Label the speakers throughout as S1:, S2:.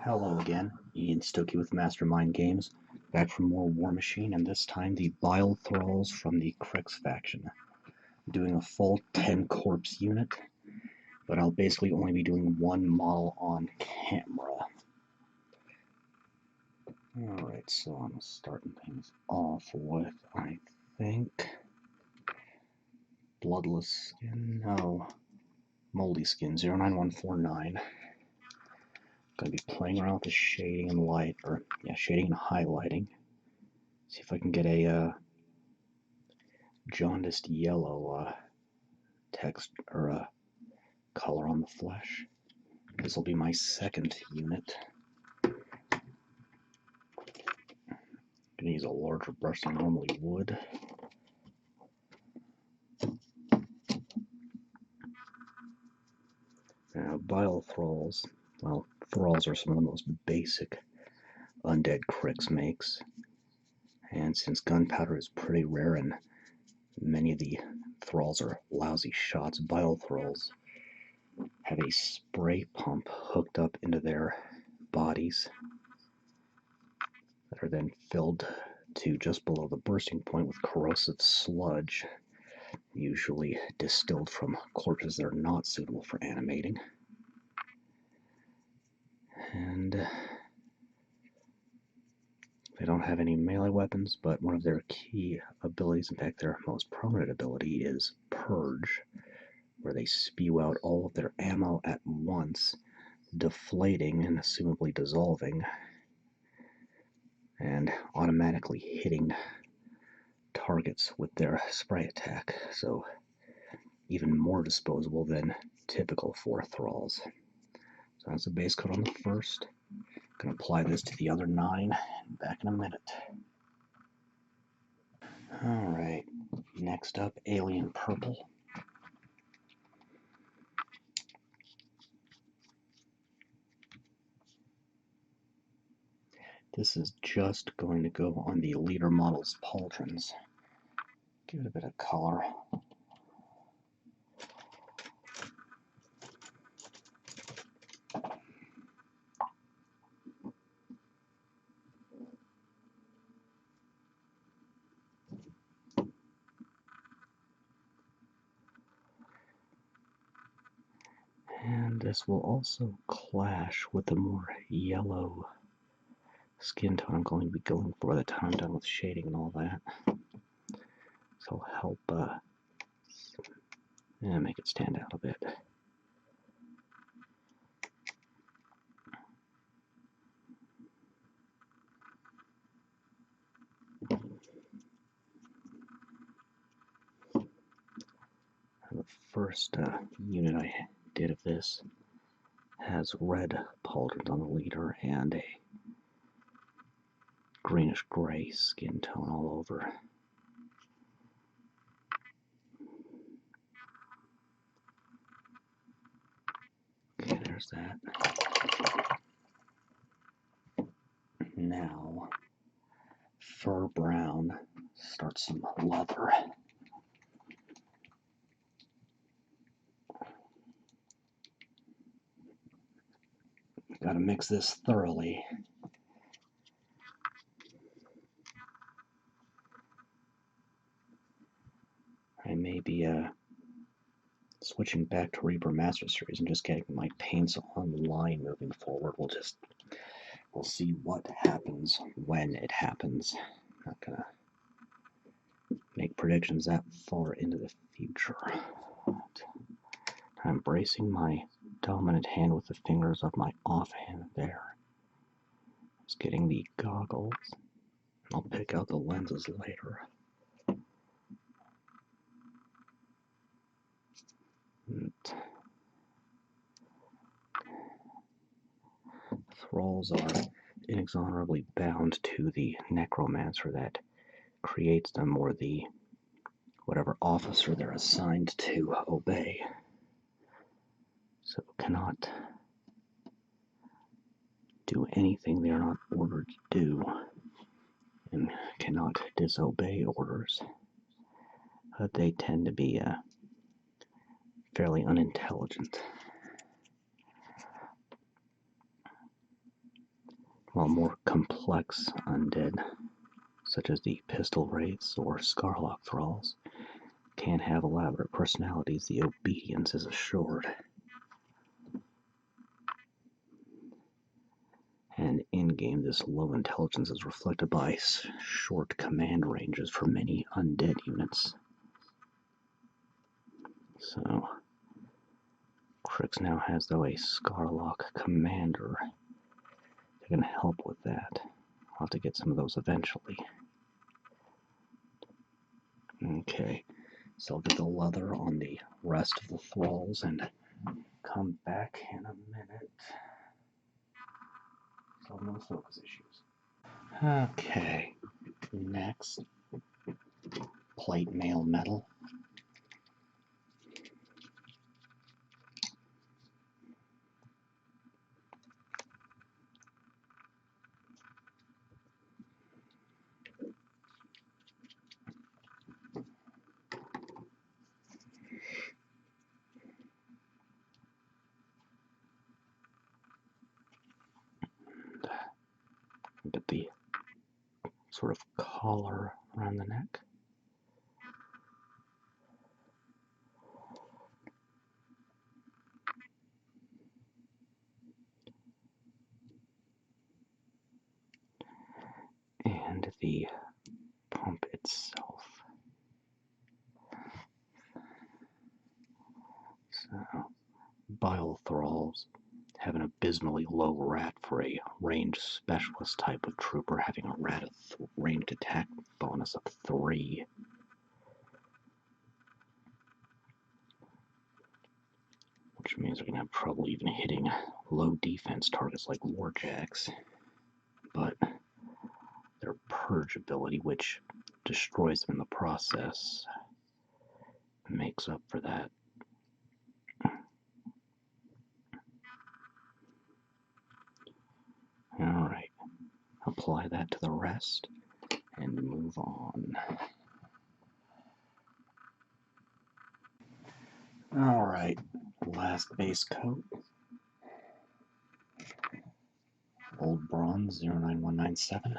S1: Hello again, Ian Stokey with Mastermind Games, back for more Warmachine, and this time the Bile Thralls from the Cryx faction. I'm doing a full 10 corpse unit, but I'll basically only be doing one model on camera. Alright, so I'm starting things off with, I think, Bloodless skin, no, Moldy skin, 09149. Going to be playing around with the shading and light, shading and highlighting. See if I can get a jaundiced yellow text or color on the flesh. This will be my second unit. I'm going to use a larger brush than I normally would. Now, Bile Thralls. Well, Thralls are some of the most basic undead Cryx makes. And since gunpowder is pretty rare and many of the Thralls are lousy shots, Bile Thralls have a spray pump hooked up into their bodies that are then filled to just below the bursting point with corrosive sludge, usually distilled from corpses that are not suitable for animating. And they don't have any melee weapons, but one of their key abilities, in fact their most prominent ability, is Purge, where they spew out all of their ammo at once, deflating and assumably dissolving, and automatically hitting targets with their spray attack, so even more disposable than typical for Thralls. So that's the base coat on the first. I'm going to apply this to the other 9, back in a minute. Alright, next up, Alien Purple. This is just going to go on the leader model's pauldrons. Give it a bit of color. And this will also clash with the more yellow skin tone I'm going to be going for by the time I'm done with shading and all that. So it'll help make it stand out a bit. The first unit I did of this has red pauldrons on the leader and a greenish gray skin tone all over. Okay, there's that. Now, fur brown, start some leather. Gotta mix this thoroughly. I may be switching back to Reaper Master Series and just getting my paints online moving forward. We'll see what happens when it happens. Not gonna make predictions that far into the future. I'm bracing my dominant hand with the fingers of my offhand there. Just getting the goggles. I'll pick out the lenses later. Thralls are inexorably bound to the necromancer that creates them, or the whatever officer they're assigned to obey. So cannot do anything they are not ordered to do, and cannot disobey orders. They tend to be fairly unintelligent. while more complex undead, such as the Pistol Wraiths or Scarlock Thralls, can have elaborate personalities, the obedience is assured. And in-game, this low intelligence is reflected by short command ranges for many undead units. So, Cryx now has, though, a Scarlock commander that can help with that. I'll have to get some of those eventually. Okay, so I'll get the leather on the rest of the thralls and come back in a minute. So no focus issues. Okay, next, plate mail metal. Get the sort of collar around the neck. And the pump itself. So, Bile Thralls have an abysmally low rat for a ranged specialist type of trooper, having a rat ranged attack bonus of 3. Which means they're going to have trouble even hitting low defense targets like warjacks. But their purge ability, which destroys them in the process, makes up for that. Alright, apply that to the rest and move on. Alright, last base coat. Old Bronze 09197.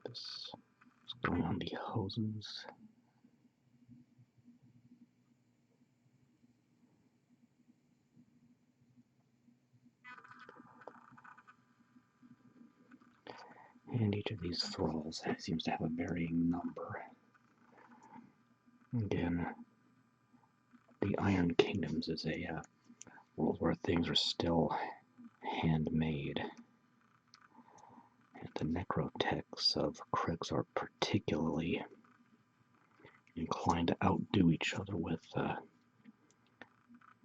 S1: This is going on the hoses. And each of these thralls seems to have a varying number. Again, the Iron Kingdoms is a world where things are still handmade. And the necrotechs of Cryx are particularly inclined to outdo each other with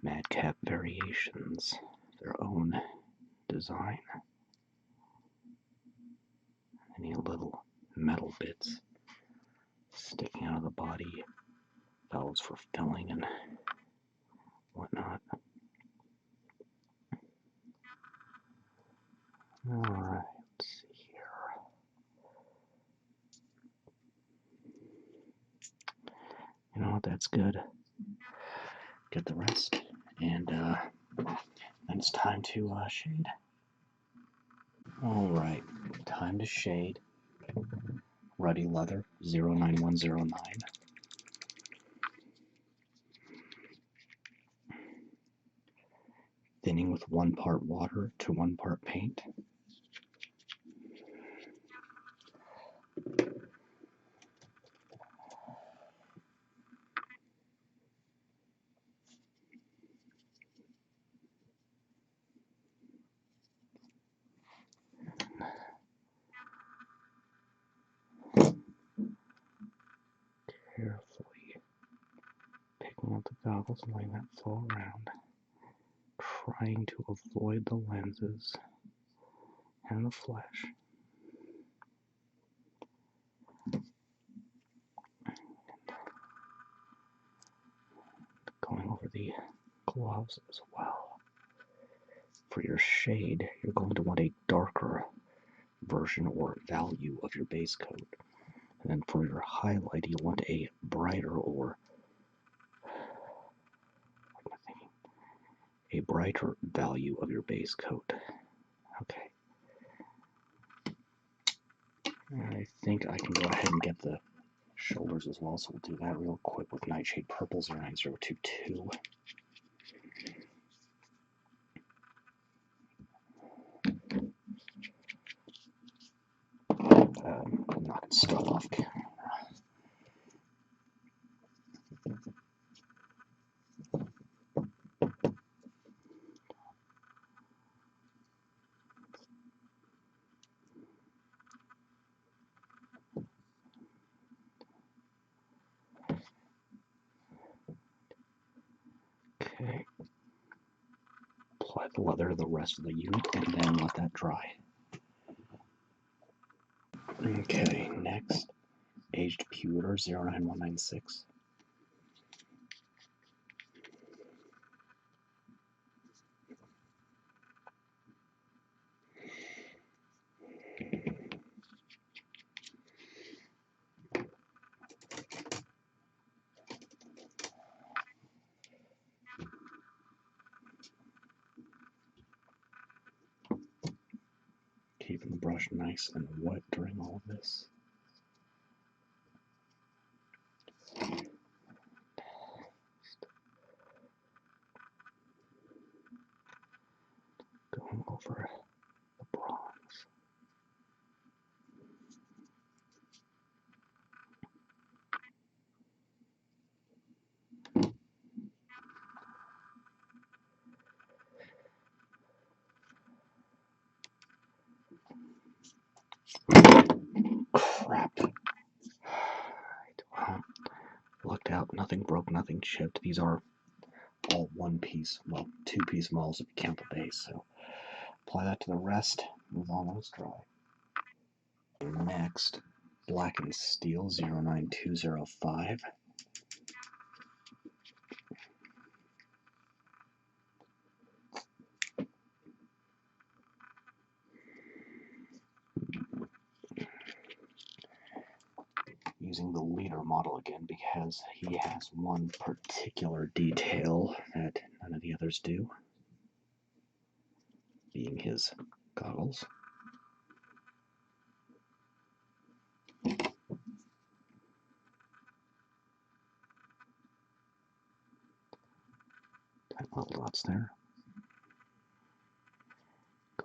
S1: madcap variations of their own design. Any little metal bits sticking out of the body, valves for filling and whatnot. Alright, let's see here. You know what, that's good. Get the rest, and then it's time to shade. Alright, time to shade. Ruddy leather 09109. Thinning with 1 part water to 1 part paint. Carefully picking up the goggles and letting that flow around. Trying to avoid the lenses and the flash. the gloves as well. For your shade, you're going to want a darker version or value of your base coat. And then for your highlight, you want a brighter or a brighter value of your base coat. Okay. I think I can go ahead and get the shoulders as well, so we'll do that real quick with Nightshade Purple 09022. I'm knocking stuff off camera. Okay. Apply the leather to the rest of the unit and then let that dry. Okay, next, aged pewter 09196. Keeping the brush nice and wet during all of this. Going over the bronze. Crap. Well, lucked out. Nothing broke, nothing chipped. These are all one-piece, well, two-piece models if you count the base. So apply that to the rest. Move on when it's dry. Next, Blackened Steel 09205. Using the leader model again because he has one particular detail that none of the others do, being his goggles. Tiny little dots there.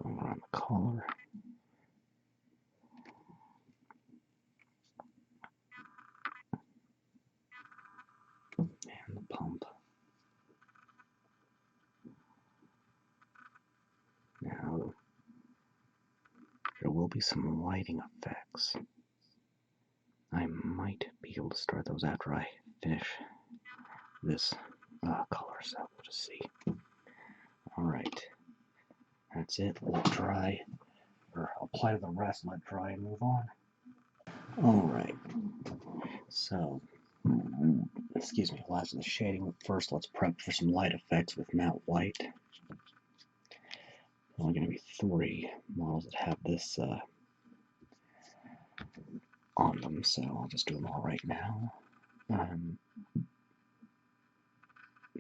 S1: Going around the collar. And the pump. Now, there will be some lighting effects. I might be able to start those after I finish this color, so we'll just see. Alright, that's it. Let it dry, or apply to the rest, let it dry, and move on. Alright, so, excuse me, last of the shading, but first let's prep for some light effects with matte white. Only going to be 3 models that have this on them, so I'll just do them all right now.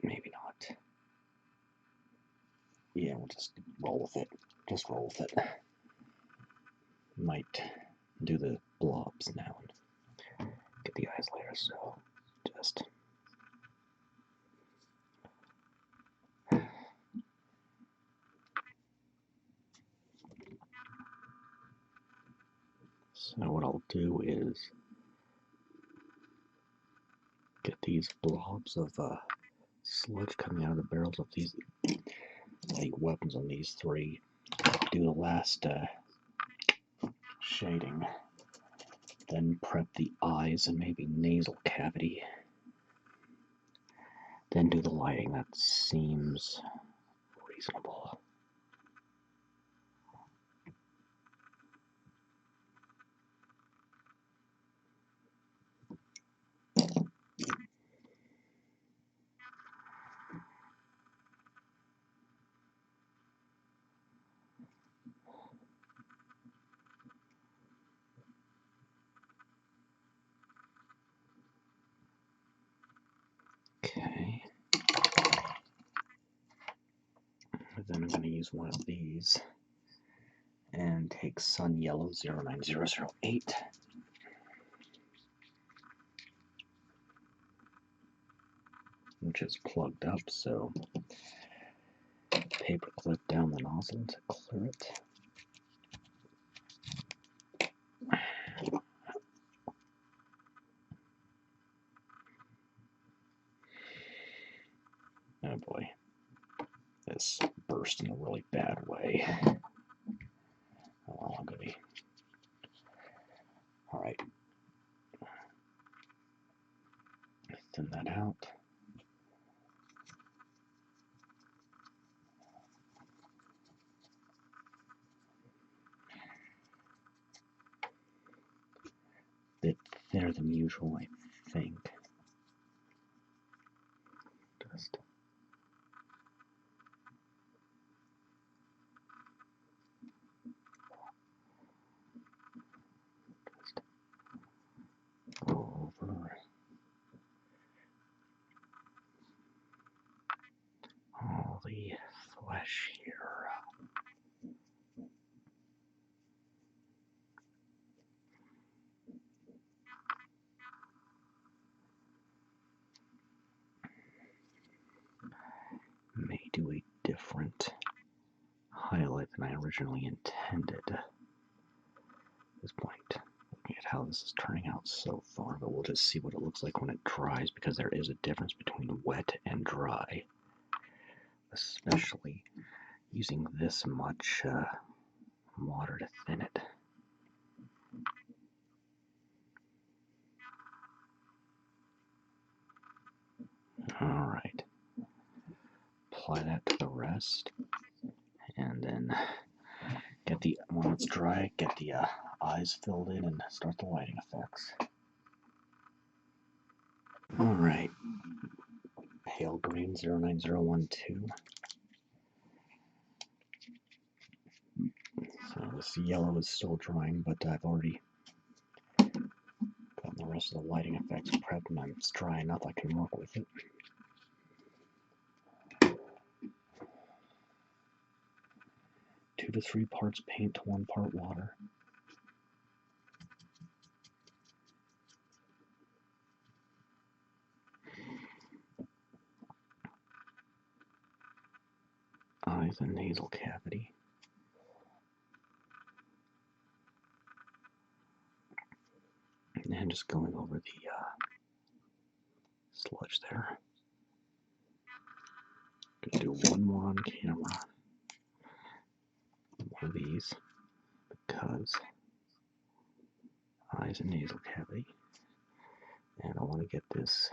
S1: Maybe not. Yeah, we'll just roll with it. Just roll with it. Might do the blobs now and get the eyes later, so just... So what I'll do is get these blobs of sludge coming out of the barrels of these weapons on these 3. Do the last shading, then prep the eyes and maybe nasal cavity, then do the lighting. That seems reasonable. I'm going to use one of these and take Sun Yellow 09008. Which is plugged up, so paper clip down the nozzle to clear it. Oh boy, this burst in a really bad way. Oh well, I'm gonna be alright. Thin that out. Bit thinner than usual, I think. Just go over all the flesh here. May do a different highlight than I originally intended at this point. Looking at how this is turning out so far, but we'll just see what it looks like when it dries, because there is a difference between wet and dry, especially using this much water to thin it. Alright, apply that to the rest, and then get the, when it's dry, get the eyes filled in and start the lighting effects. Alright, pale green 09012. So this yellow is still drying, but I've already gotten the rest of the lighting effects prepped, and it's dry enough I can work with it. Two to 3 parts paint to 1 part water. Eyes and nasal cavity. And just going over the sludge there. Gonna do one more on camera. One of these, because eyes and nasal cavity. And I want to get this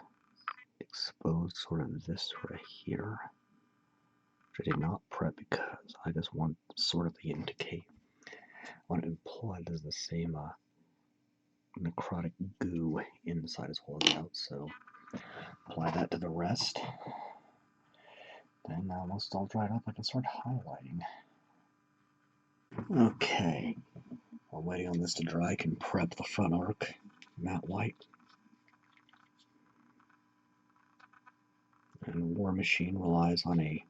S1: exposed sort of this right here, which I did not prep because I just want sort of the indicate. I want to imply there's the same necrotic goo inside as well as out, so apply that to the rest. Then once it's all dried up, I can start highlighting. Okay, while waiting on this to dry, I can prep the front arc, matte white. And Warmachine relies on a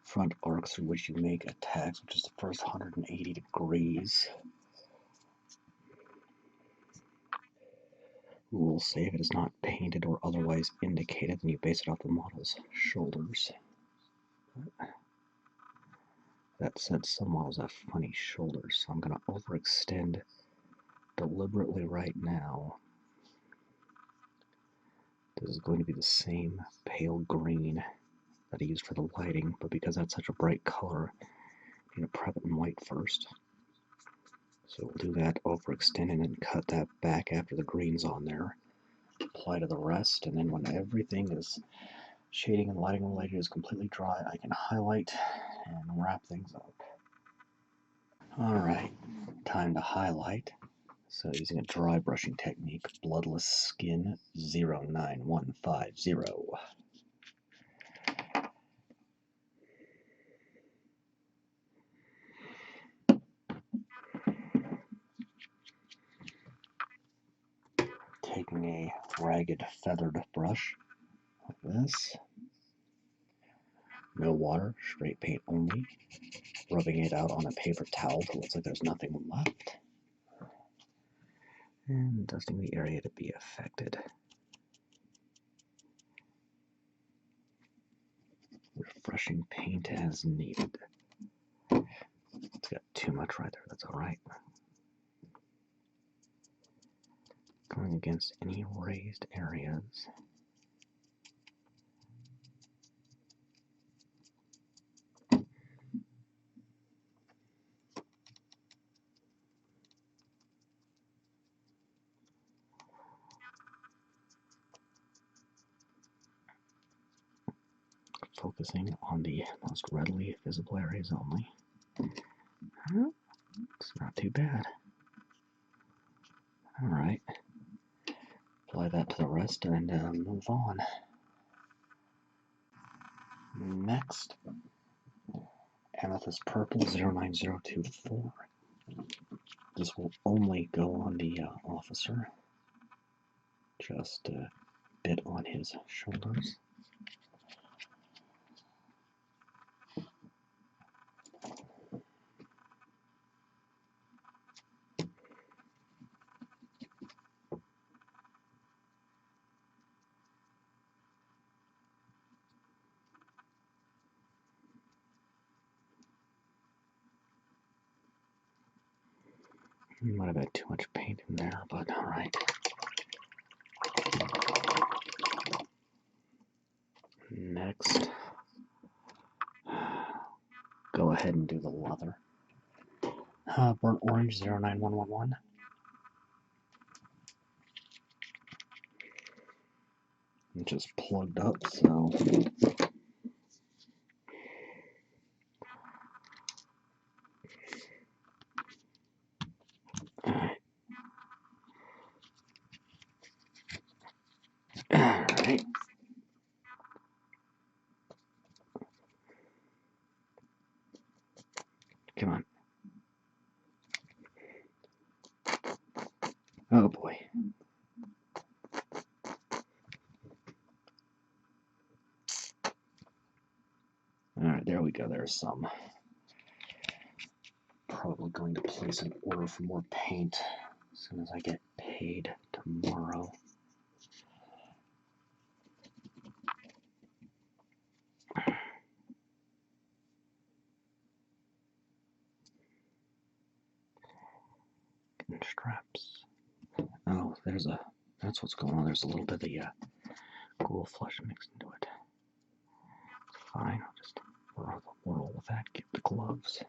S1: front arc through which you make attacks, which is the first 180 degrees. Rules say if it is not painted or otherwise indicated, then you base it off the model's shoulders. That said, some models have funny shoulders, so I'm going to overextend deliberately right now. This is going to be the same pale green that I used for the lighting, but because that's such a bright color, I'm going to prep it in white first. So we'll do that, overextend, and then cut that back after the green's on there. Apply to the rest, and then when everything is shading and lighting related is completely dry, I can highlight and wrap things up. Alright, time to highlight. So using a dry brushing technique, Bloodless Skin 09150. Taking a ragged feathered brush like this, No water, straight paint only. Rubbing it out on a paper towel till it looks like there's nothing left. And dusting the area to be affected. Refreshing paint as needed. It's got too much right there, that's alright. Going against any raised areas. Focusing on the most readily visible areas only. It's not too bad. Alright. Apply that to the rest and move on. Next, Amethyst Purple 09024. This will only go on the officer. Just a bit on his shoulders. Might have had too much paint in there, but alright. Next, go ahead and do the leather. Burnt Orange 09111. It just plugged up, so alright. Come on. Oh boy. Alright, there we go. There's some. Probably going to place an order for more paint as soon as I get paid tomorrow. Getting straps. Oh, that's what's going on. There's a little bit of the ghoul flesh mixed into it. It's fine. I'll just roll with that. Get the gloves.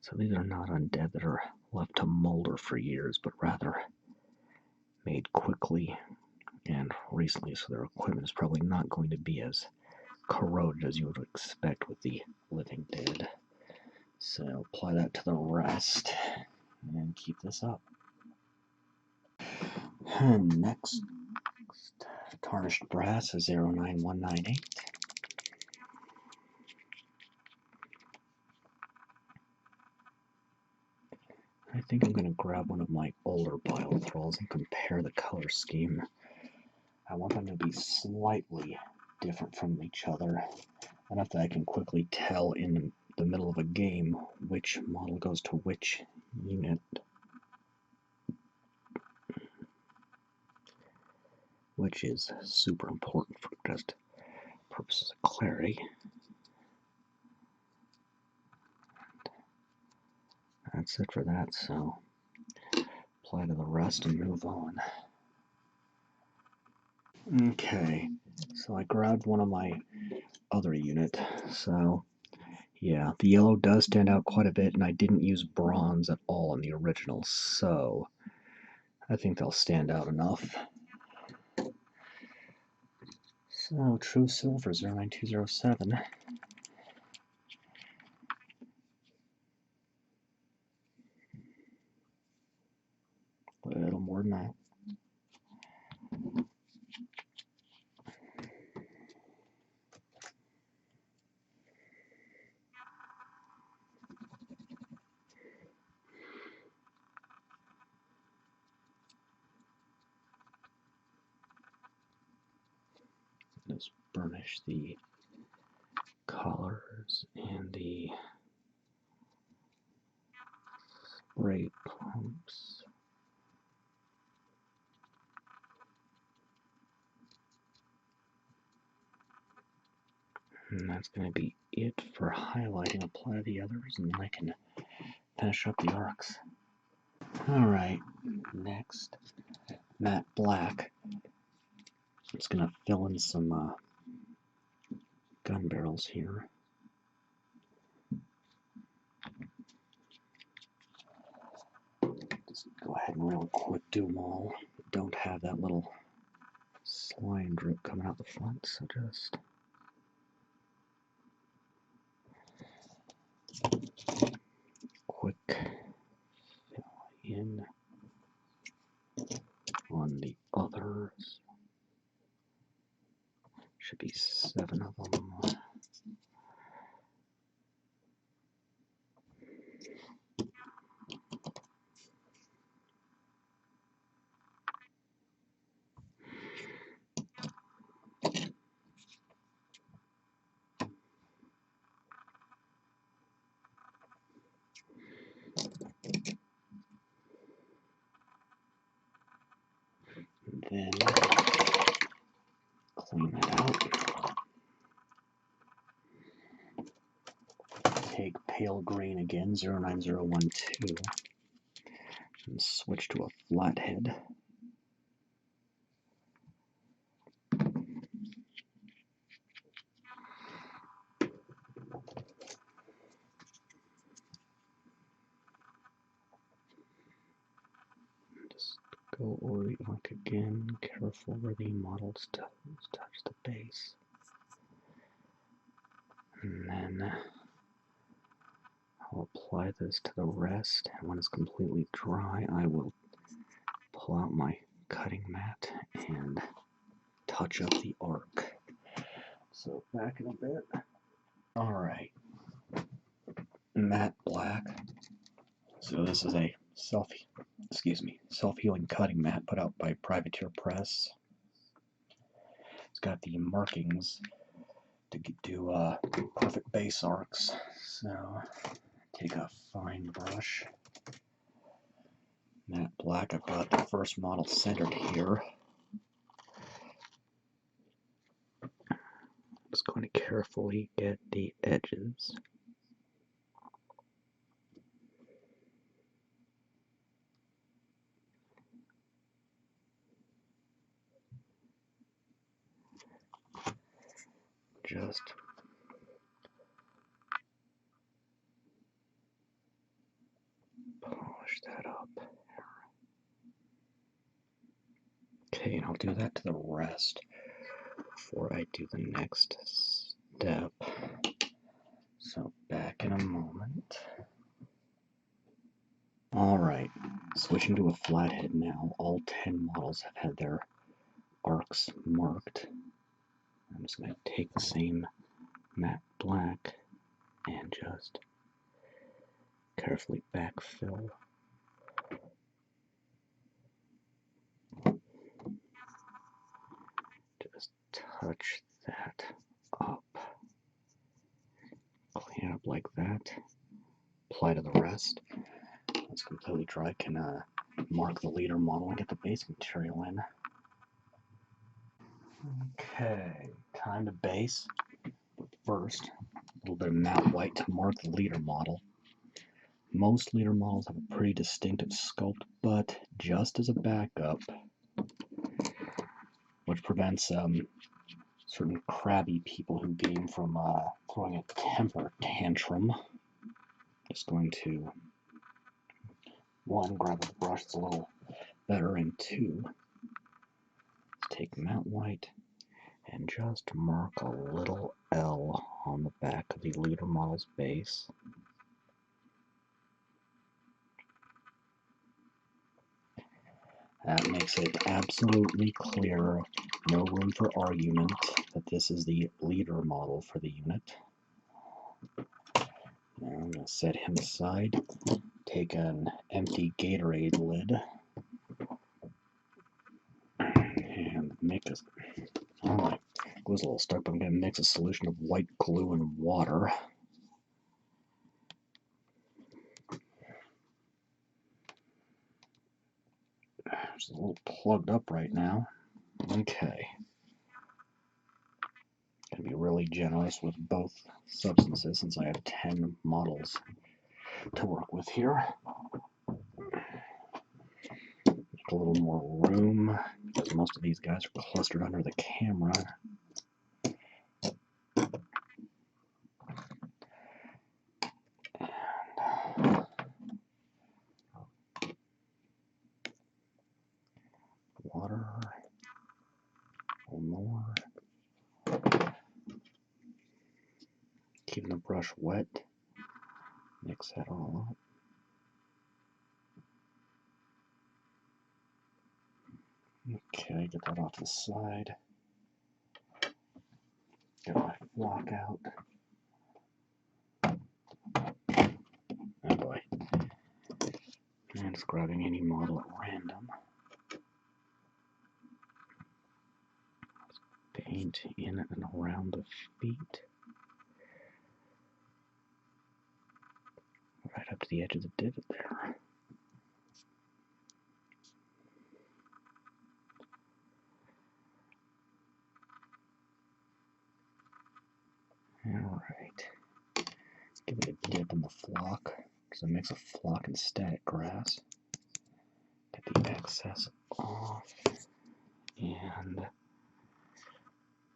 S1: So these are not undead that are left to molder for years, but rather made quickly and recently, so their equipment is probably not going to be as corroded as you would expect with the living dead. So apply that to the rest and keep this up. And next, Tarnished Brass is 09198. I think I'm going to grab one of my older Bile Thralls and compare the color scheme. I want them to be slightly different from each other, enough that I can quickly tell in the middle of a game which model goes to which unit. Which is super important for just purposes of clarity. That's it for that, so apply to the rest and move on. Okay, so I grabbed one of my other unit, so yeah, the yellow does stand out quite a bit, and I didn't use bronze at all in the original, so I think they'll stand out enough. So, True Silver 09207. A little more than that. Just burnish the collars and the spray pumps. And that's going to be it for highlighting. Apply the others, and then I can finish up the arcs. Alright, next, matte black. I'm just going to fill in some gun barrels here. Just go ahead and real quick do them all. Don't have that little slime drip coming out the front, so just quick fill in on the others. Should be 7 of them. Then clean that out. Take pale green again, 09012, and switch to a flathead. Just go over the arc again, careful where the models touch the base. And then I'll apply this to the rest, and when it's completely dry, I will pull out my cutting mat and touch up the arc. So back in a bit. Alright, matte black. So this is a self-healing cutting mat put out by Privateer Press. It's got the markings to do perfect base arcs. So take a fine brush. Matte black, I've got the first model centered here. Just going to carefully get the edges. Just polish that up. Okay, and I'll do that to the rest before I do the next step. So back in a moment. Alright, switching to a flathead now. All 10 models have had their arcs marked. I'm just going to take the same matte black and just carefully backfill. Just touch that up. Clean it up like that. Apply to the rest. When it's completely dry, I can mark the leader model and get the base material in. Okay, time to base. But first, a little bit of matte white to mark the leader model. Most leader models have a pretty distinctive sculpt, but just as a backup, which prevents certain crabby people who game from throwing a temper tantrum, just going to, 1, grab a brush that's a little better, and 2, take matte white and just mark a little L on the back of the leader model's base. That makes it absolutely clear, no room for argument, that this is the leader model for the unit. Now I'm going to set him aside, take an empty Gatorade lid, and make this. Alright, go glue's a little stuck, but I'm going to mix a solution of white glue and water. It's a little plugged up right now. Okay. Going to be really generous with both substances since I have 10 models to work with here. A little more room, because most of these guys are clustered under the camera. And water, a little more. Keeping the brush wet. Mix that all up. Okay, get that off the side. Get my flock out. Oh boy. And just grabbing any model at random. Paint in and around the feet. Right up to the edge of the divot there. Alright. Give it a dip in the flock, because it makes a flock in static grass. Get the excess off. And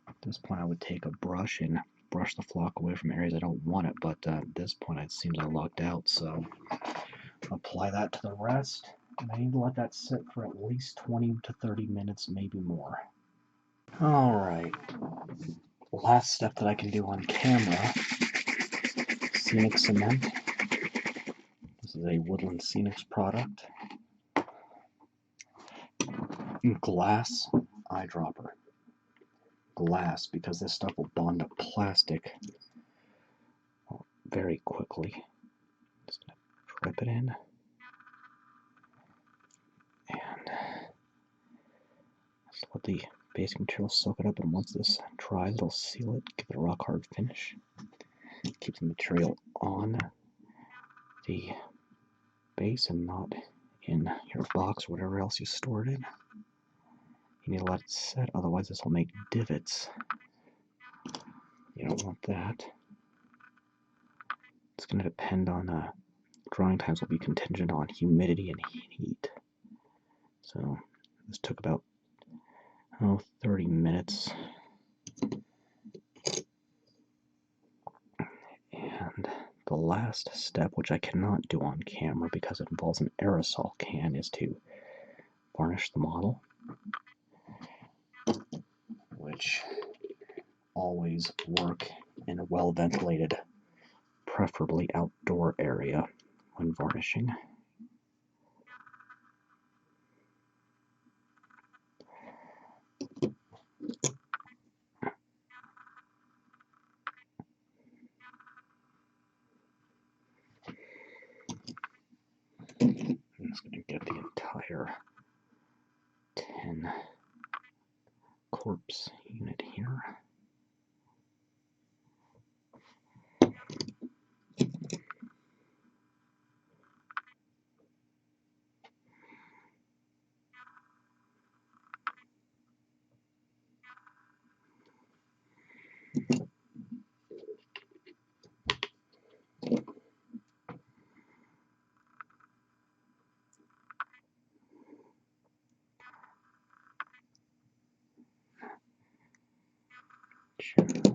S1: at this point I would take a brush and brush the flock away from areas I don't want it, but at this point it seems I lucked out, so apply that to the rest. And I need to let that sit for at least 20 to 30 minutes, maybe more. Alright, last step that I can do on camera, Scenic Cement. This is a Woodland Scenics product. Glass eyedropper. Glass, because this stuff will bond to plastic very quickly. Just gonna drip it in. And just let the basic material soak it up, and once this dries, it'll seal it, give it a rock hard finish. Keep the material on the base and not in your box or whatever else you stored it in. You need to let it set, otherwise this will make divots. You don't want that. It's going to depend on drying times will be contingent on humidity and heat. So this took about 30 minutes. And the last step, which I cannot do on camera because it involves an aerosol can, is to varnish the model, which always work in a well-ventilated, preferably outdoor area when varnishing. I'm just going to get the entire 10 corpse unit here.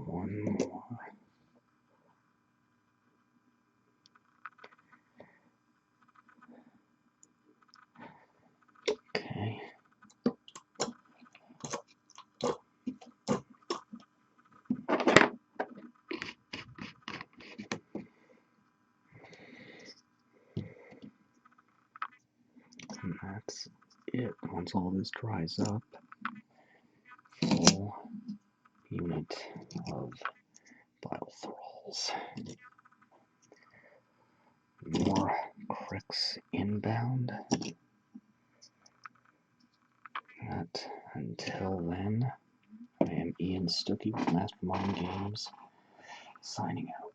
S1: One more. Okay. And that's it. Once all this dries up, full unit of Bile Thralls. More Cryx inbound. But until then, I am Ian Stuckey with Mastermind Games, signing out.